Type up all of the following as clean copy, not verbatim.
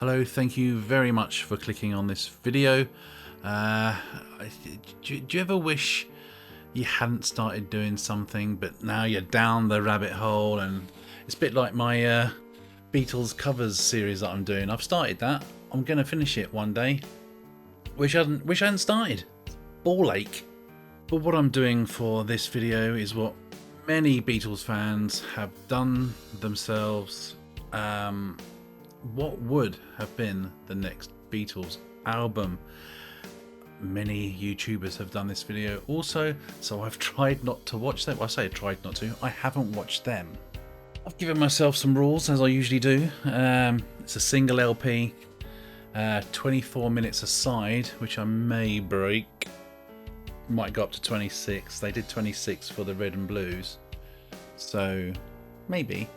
Hello, thank you very much for clicking on this video. Uh, do you ever wish you hadn't started doing something, but now you're down the rabbit hole? And it's a bit like my Beatles covers series that I'm doing. I've started that. I'm going to finish it one day. Wish I hadn't started. Ball ache. But what I'm doing for this video is what many Beatles fans have done themselves. What would have been the next Beatles album? Many YouTubers have done this video also, so I've tried not to watch them. Well, I say tried not to. I haven't watched them. I've given myself some rules, as I usually do. It's a single LP, 24 minutes a side, which I may break. Might go up to 26. They did 26 for the Red and Blues, so maybe.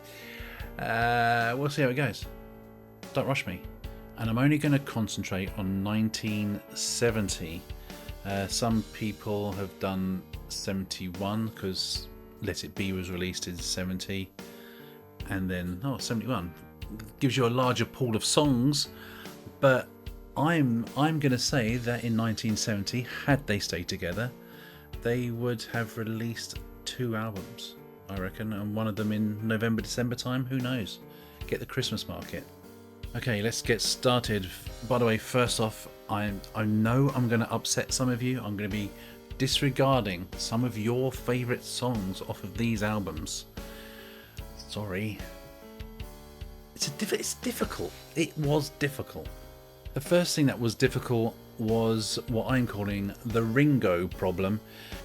We'll see how it goes. Don't rush me. And I'm only going to concentrate on 1970. Some people have done 71 because Let It Be was released in 70, and then 71 gives you a larger pool of songs. But I'm going to say that in 1970, had they stayed together, they would have released 2 albums, I reckon, and one of them in November, December time. Who knows? Get the Christmas market. Okay, let's get started. By the way, first off, I know I'm going to upset some of you. I'm going to be disregarding some of your favourite songs off of these albums. Sorry. It's difficult. It was difficult. The first thing that was difficult was what I'm calling the Ringo problem.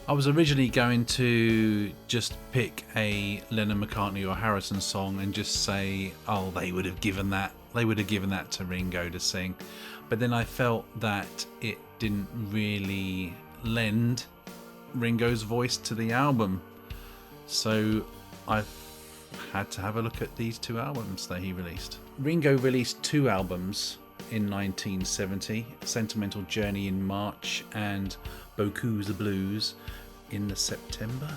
I was originally going to just pick a Lennon, McCartney or Harrison song and just say, oh, they would have given that to Ringo to sing. But then I felt that it didn't really lend Ringo's voice to the album. So I had to have a look at these 2 albums that he released. Ringo released 2 albums in 1970, Sentimental Journey in March and Beaucoup the Blues in the September.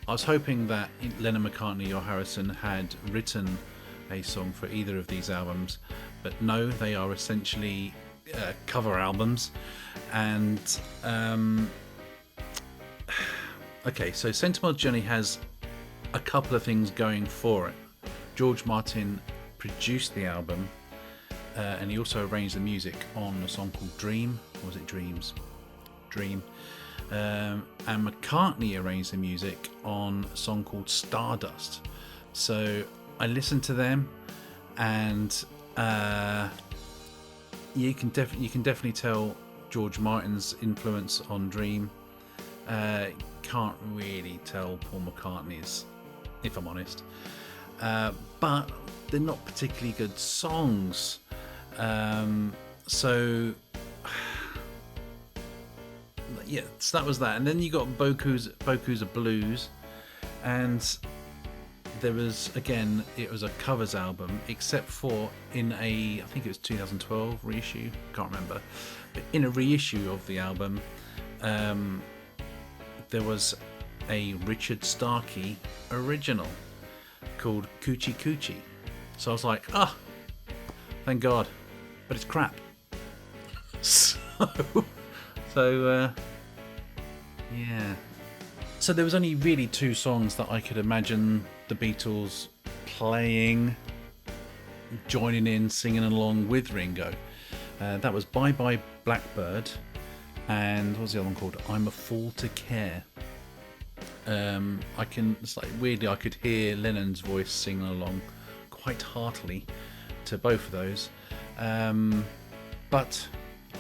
I was hoping that Lennon, McCartney or Harrison had written a song for either of these albums, but no, they are essentially cover albums. And okay, so Sentimental Journey has a couple of things going for it. George Martin produced the album, and he also arranged the music on a song called Dream, or was it Dreams? Dream. And McCartney arranged the music on a song called Stardust. So I listened to them, and you can definitely tell George Martin's influence on Dream. Can't really tell Paul McCartney's, if I'm honest. But they're not particularly good songs. So yeah, so that was that. And then you got Beaucoups of Blues, and there was, again, it was a covers album, except for in I think it was 2012 reissue, can't remember, but in a reissue of the album, there was a Richard Starkey original called Coochie Coochie. So I was like, thank God, but it's crap. So yeah. So there was only really 2 songs that I could imagine the Beatles playing, joining in, singing along with Ringo. That was Bye Bye Blackbird, and what was the other one called? I'm a Fool to Care. Weirdly, I could hear Lennon's voice singing along quite heartily to both of those. But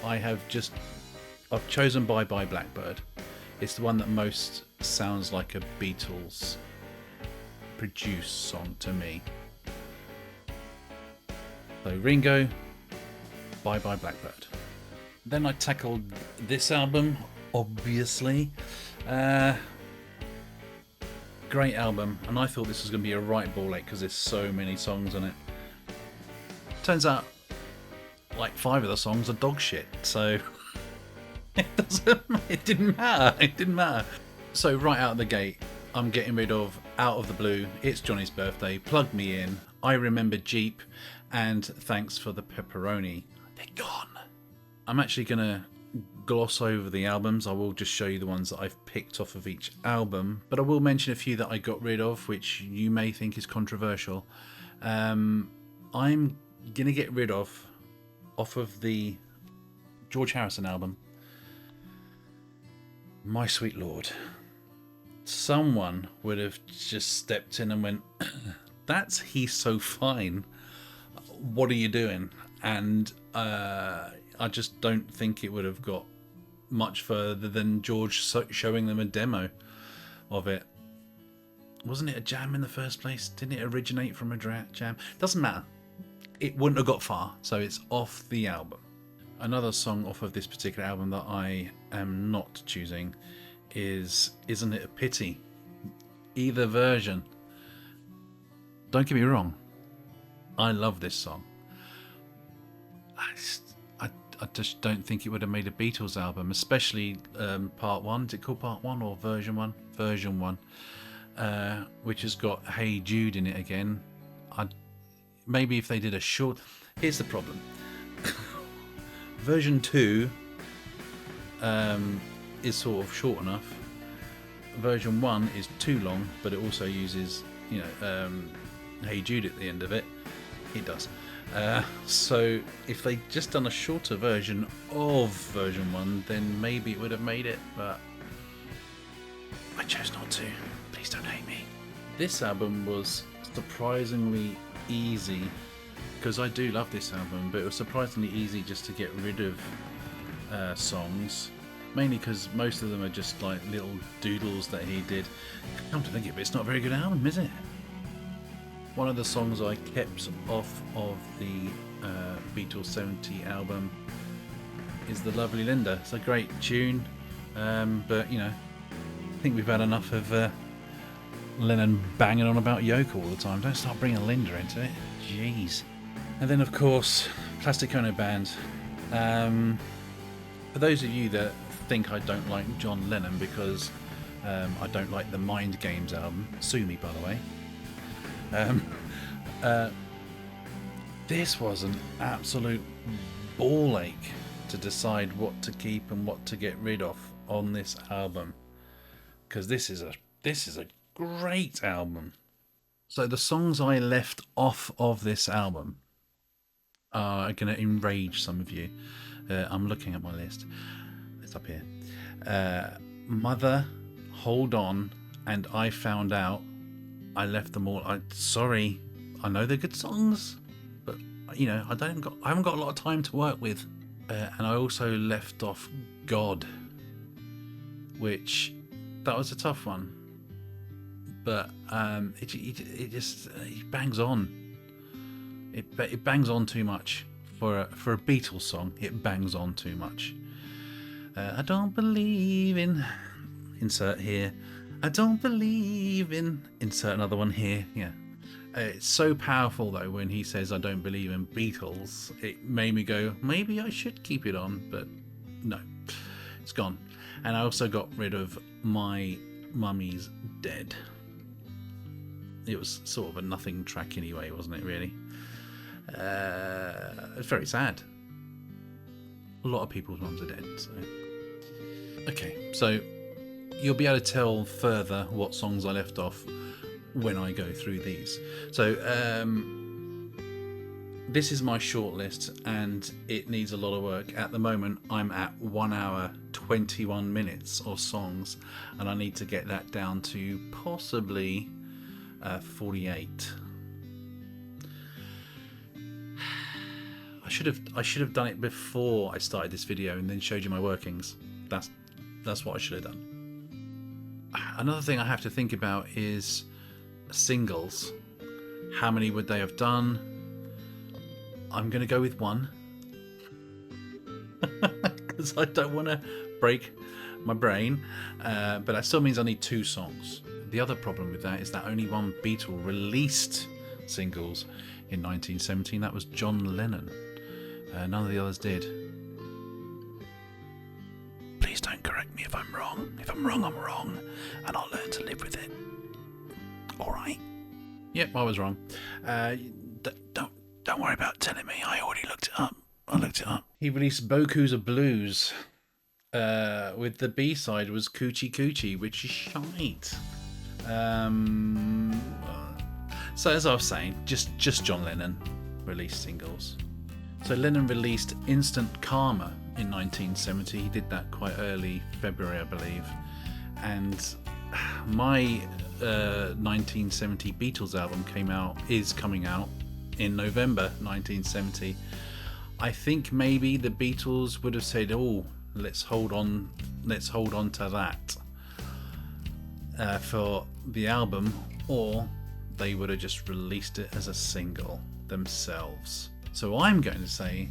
I've chosen Bye Bye Blackbird. It's the one that most sounds like a Beatles produced song to me. So Ringo, Bye Bye Blackbird. Then I tackled this album, obviously. Great album, and I thought this was going to be a right ball ache because there's so many songs on it. Turns out like 5 of the songs are dog shit, so it didn't matter. So right out of the gate, I'm getting rid of Out of the Blue, It's Johnny's Birthday, Plug Me In, I Remember Jeep, and Thanks for the Pepperoni. They're gone. I'm actually going to gloss over the albums. I will just show you the ones that I've picked off of each album, but I will mention a few that I got rid of, which you may think is controversial. I'm going to get rid of, off of the George Harrison album, My Sweet Lord. Someone would have just stepped in and went, that's He's So Fine. What are you doing? And I just don't think it would have got much further than George showing them a demo of it. Wasn't it a jam in the first place? Didn't it originate from a jam? Doesn't matter. It wouldn't have got far, so it's off the album. Another song off of this particular album that I am not choosing is Isn't It a Pity? Either version. Don't get me wrong, I love this song. I just don't think it would have made a Beatles album, especially part one. Is it called part one or version one? Version one, which has got Hey Jude in it again. Maybe if they did a short... Here's the problem. Version 2 is sort of short enough. Version 1 is too long, but it also uses, Hey Jude at the end of it. It does. So if they just done a shorter version of version 1, then maybe it would have made it, but I chose not to. Please don't hate me. This album was surprisingly easy, because I do love this album, but it was surprisingly easy just to get rid of songs, mainly because most of them are just like little doodles that he did. Come to think of it, it's not a very good album, is it? One of the songs I kept off of the Beatles 70 album is The Lovely Linda. It's a great tune, but I think we've had enough of Lennon banging on about Yoko all the time. Don't start bringing Linda into it. Jeez. And then, of course, Plastic Ono Band. For those of you that think I don't like John Lennon because I don't like the Mind Games album, sue me, by the way. This was an absolute ball ache to decide what to keep and what to get rid of on this album, because this is a great album. So the songs I left off of this album are going to enrage some of you. I'm looking at my list. It's up here. Mother, Hold On, and I Found Out. I left them all. Sorry, I know they're good songs, but I haven't got a lot of time to work with. And I also left off God, which that was a tough one. But it bangs on. It bangs on too much for a Beatles song. It bangs on too much. I don't believe in. Insert here. I don't believe in. Insert another one here. Yeah. It's so powerful though when he says I don't believe in Beatles. It made me go, maybe I should keep it on, but no, it's gone. And I also got rid of My Mummy's Dead. It was sort of a nothing track anyway, wasn't it, really? It's very sad. A lot of people's mums are dead. So. Okay, so you'll be able to tell further what songs I left off when I go through these. So this is my short list and it needs a lot of work. At the moment I'm at 1 hour 21 minutes of songs, and I need to get that down to possibly 48. I should have done it before I started this video and then showed you my workings. That's what I should have done. Another thing I have to think about is singles. How many would they have done? I'm going to go with one because I don't want to break my brain, but that still means I need 2 songs. The other problem with that is that only one Beatle released singles in 1917. That was John Lennon. None of the others did. Please don't correct me if I'm wrong. If I'm wrong, I'm wrong, and I'll learn to live with it. Alright? Yep, I was wrong. Don't worry about telling me. I already looked it up. He released Boku's a Blues. With the B-side was Coochie Coochie, which is shite. So as I was saying, just John Lennon released singles. So Lennon released Instant Karma in 1970. He did that quite early, February I believe. And my 1970 Beatles album is coming out in November 1970. I think maybe the Beatles would have said, "Oh, let's hold on to that for the album," or they would have just released it as a single themselves. So I'm going to say,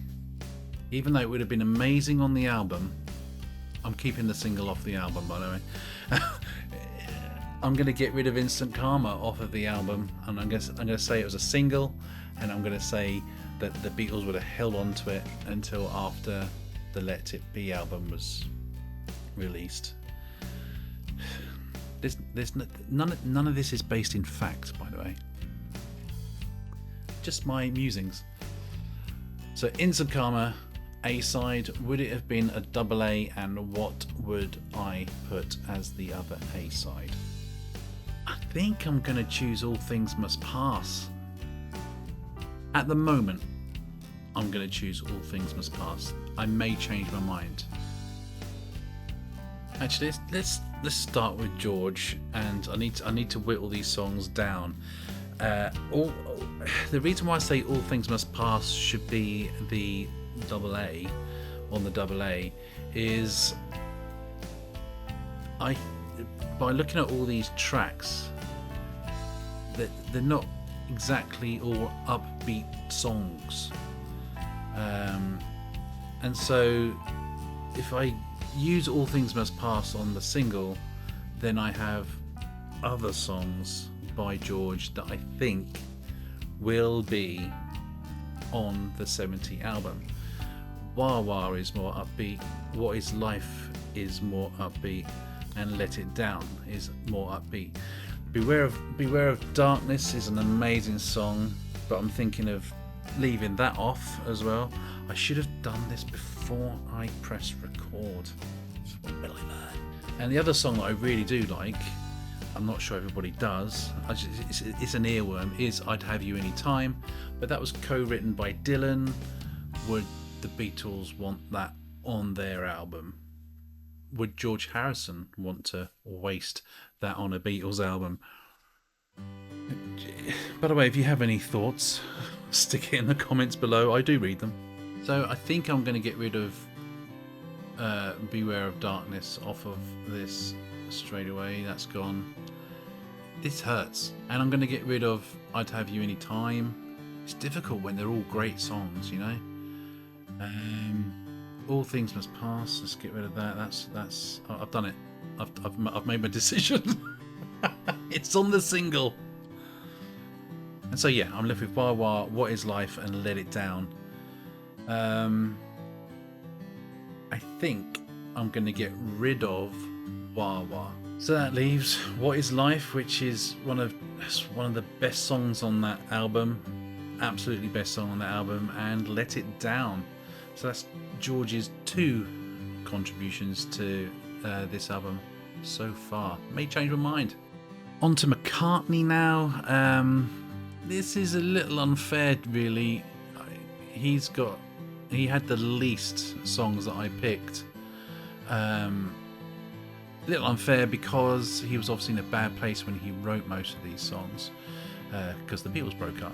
even though it would have been amazing on the album, I'm keeping the single off the album, by the way. I'm going to get rid of Instant Karma off of the album, and I'm going to say it was a single, and I'm going to say that the Beatles would have held on to it until after the Let It Be album was released. None of this is based in fact, by the way. Just my musings. So Instant Karma, A-side, would it have been a double A, and what would I put as the other A-side? I think I'm going to choose All Things Must Pass. At the moment, I'm going to choose All Things Must Pass. I may change my mind. Actually, let's start with George, and I need to whittle these songs down. The reason why I say All Things Must Pass should be the double A on the double A is by looking at all these tracks, that they're not exactly all upbeat songs, and so if I use All Things Must Pass on the single, then I have other songs by George that I think will be on the 70 album. Wah Wah is more upbeat, What Is Life is more upbeat, and Let It Down is more upbeat. Beware of Darkness is an amazing song, but I'm thinking of leaving that off as well. I should have done this before I pressed record. And the other song that I really do like, I'm not sure everybody does, it's an earworm, is I'd Have You Anytime, but that was co-written by Dylan. Would the Beatles want that on their album? Would George Harrison want to waste that on a Beatles album? By the way, if you have any thoughts, stick it in the comments below. I do read them. So I think I'm going to get rid of Beware of Darkness off of this straight away. That's gone. This hurts. And I'm going to get rid of I'd Have You Anytime. It's difficult when they're all great songs, you know. All Things Must Pass. Let's get rid of that. That's. I've done it. I've made my decision. It's on the single. And so yeah, I'm left with Wah Wah, What Is Life, and Let It Down. I think I'm going to get rid of Wah Wah. So that leaves What Is Life, which is one of the best songs on that album, absolutely best song on that album, and Let It Down. So that's George's 2 contributions to this album so far. May change my mind. On to McCartney now. This is a little unfair, really. He had the least songs that I picked. A little unfair because he was obviously in a bad place when he wrote most of these songs, because the Beatles broke up.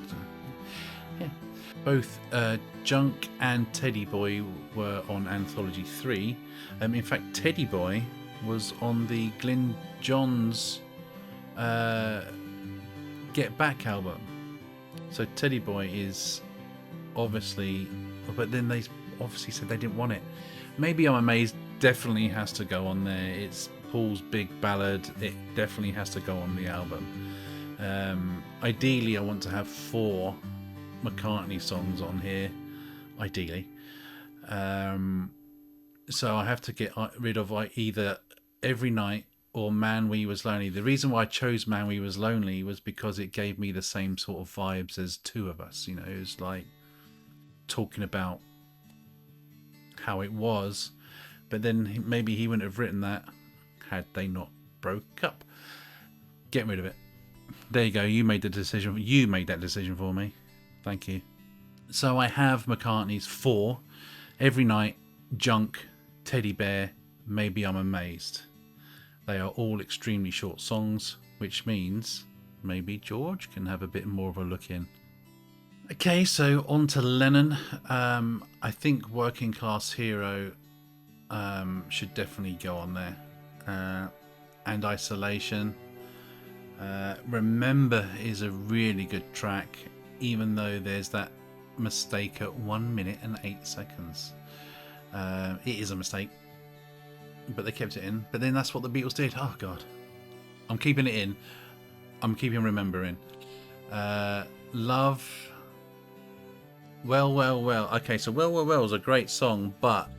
So, yeah. Both Junk and Teddy Boy were on Anthology 3. In fact, Teddy Boy was on the Glyn Johns Get Back album. So Teddy Boy is obviously, but then they obviously said they didn't want it. Maybe I'm Amazed definitely has to go on there. It's Paul's big ballad. It definitely has to go on the album. Ideally, I want to have 4 McCartney songs on here. Ideally. So I have to get rid of either Every Night, or Man We Was Lonely. The reason why I chose Man We Was Lonely was because it gave me the same sort of vibes as Two of Us. You know, it was like talking about how it was, but then maybe he wouldn't have written that had they not broke up. Get rid of it. There you go. You made the decision. You made that decision for me. Thank you. So I have McCartney's 4, Every Night, Junk, Teddy Bear, Maybe I'm Amazed. They are all extremely short songs, which means maybe George can have a bit more of a look in. Okay, so on to Lennon. I think Working Class Hero should definitely go on there. And Isolation. Remember is a really good track, even though there's that mistake at 1 minute and 8 seconds. It is a mistake, but they kept it in. But then that's what the Beatles did. Oh god, I'm keeping it in. I'm keeping Remember in. Love. Well. Okay, so Well is a great song, but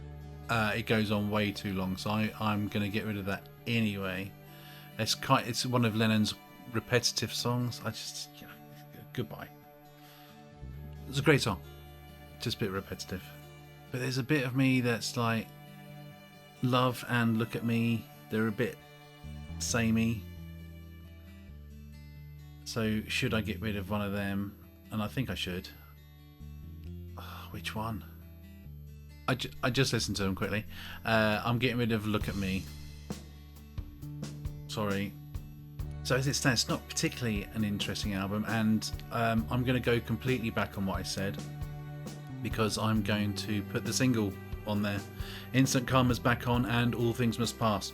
it goes on way too long, so I'm going to get rid of that anyway. It's one of Lennon's repetitive songs. Goodbye. It's a great song, just a bit repetitive. But there's a bit of me that's like, Love and Look at Me, they're a bit samey. So should I get rid of one of them? And I think I should. Which one? I just listened to them quickly. I'm getting rid of Look at Me. Sorry. So as it stands, it's not particularly an interesting album, and I'm going to go completely back on what I said, because I'm going to put the single on there. Instant Karma's back on, and All Things Must Pass.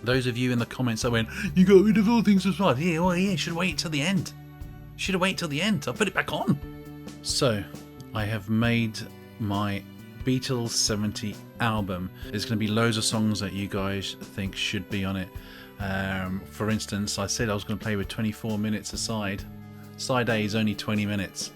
Those of you in the comments that went, you got rid of All Things Must Pass. Yeah, should have waited till the end. Should have waited till the end. I'll put it back on. So, I have made my Beatles 70 album. There's going to be loads of songs that you guys think should be on it. For instance, I said I was going to play with 24 minutes a side. Side A is only 20 minutes.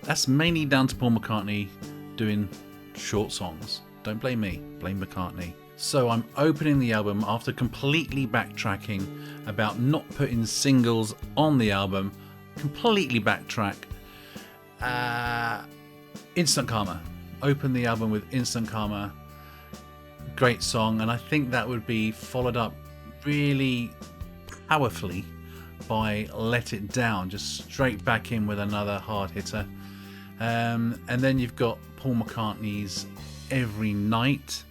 That's mainly down to Paul McCartney doing short songs. Don't blame me, blame McCartney. So I'm opening the album after completely backtracking about not putting singles on the album. Completely backtrack. Instant Karma. Open the album with Instant Karma. Great song, and I think that would be followed up really powerfully by Let It Down, just straight back in with another hard hitter. And then you've got Paul McCartney's Every Night.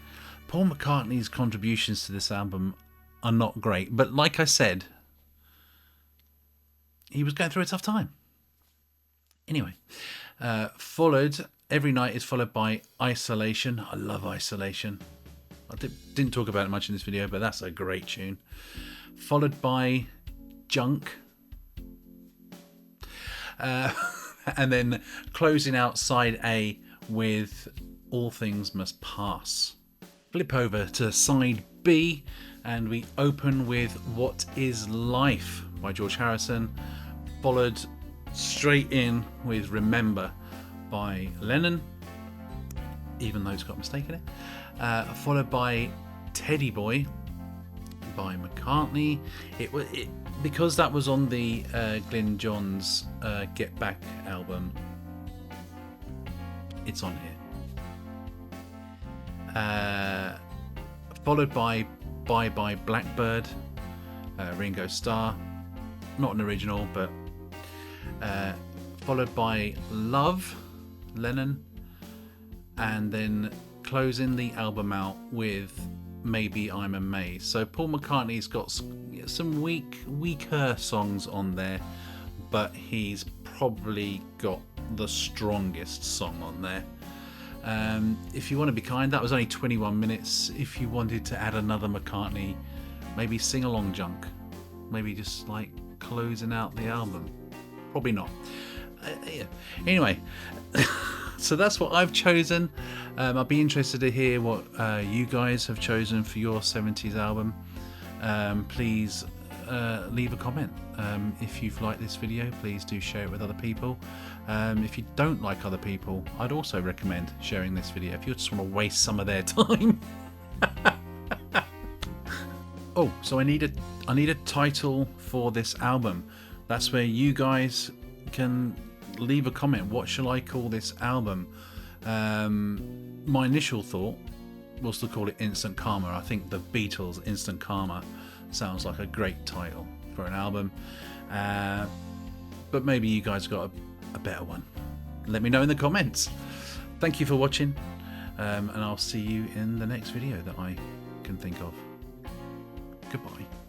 Paul McCartney's contributions to this album are not great, but like I said, he was going through a tough time. Anyway, Every Night is followed by Isolation. I love Isolation. I didn't talk about it much in this video, but that's a great tune. Followed by Junk. And then closing out side A with All Things Must Pass. Flip over to side B and we open with What Is Life by George Harrison, followed straight in with Remember by Lennon, even though it's got a mistake in it, followed by Teddy Boy by McCartney. Because that was on the Glyn Johns Get Back album, it's on here. Followed by Bye Bye Blackbird, Ringo Starr, not an original, but followed by Love, Lennon, and then closing the album out with Maybe I'm Amazed. So Paul McCartney's got some weaker songs on there, but he's probably got the strongest song on there. If you want to be kind, that was only 21 minutes. If you wanted to add another McCartney, maybe Sing Along Junk, maybe just like closing out the album, probably not. Yeah. Anyway, so that's what I've chosen. I'd be interested to hear what you guys have chosen for your 70s album. Please leave a comment. If you've liked this video, please do share it with other people. If you don't like other people, I'd also recommend sharing this video if you just want to waste some of their time. Oh, so I need a title for this album. That's where you guys can leave a comment. What shall I call this album? My initial thought was to call it Instant Karma. I think the Beatles' Instant Karma sounds like a great title for an album. But maybe you guys got a better one. Let me know in the comments. Thank you for watching, and I'll see you in the next video that I can think of. Goodbye.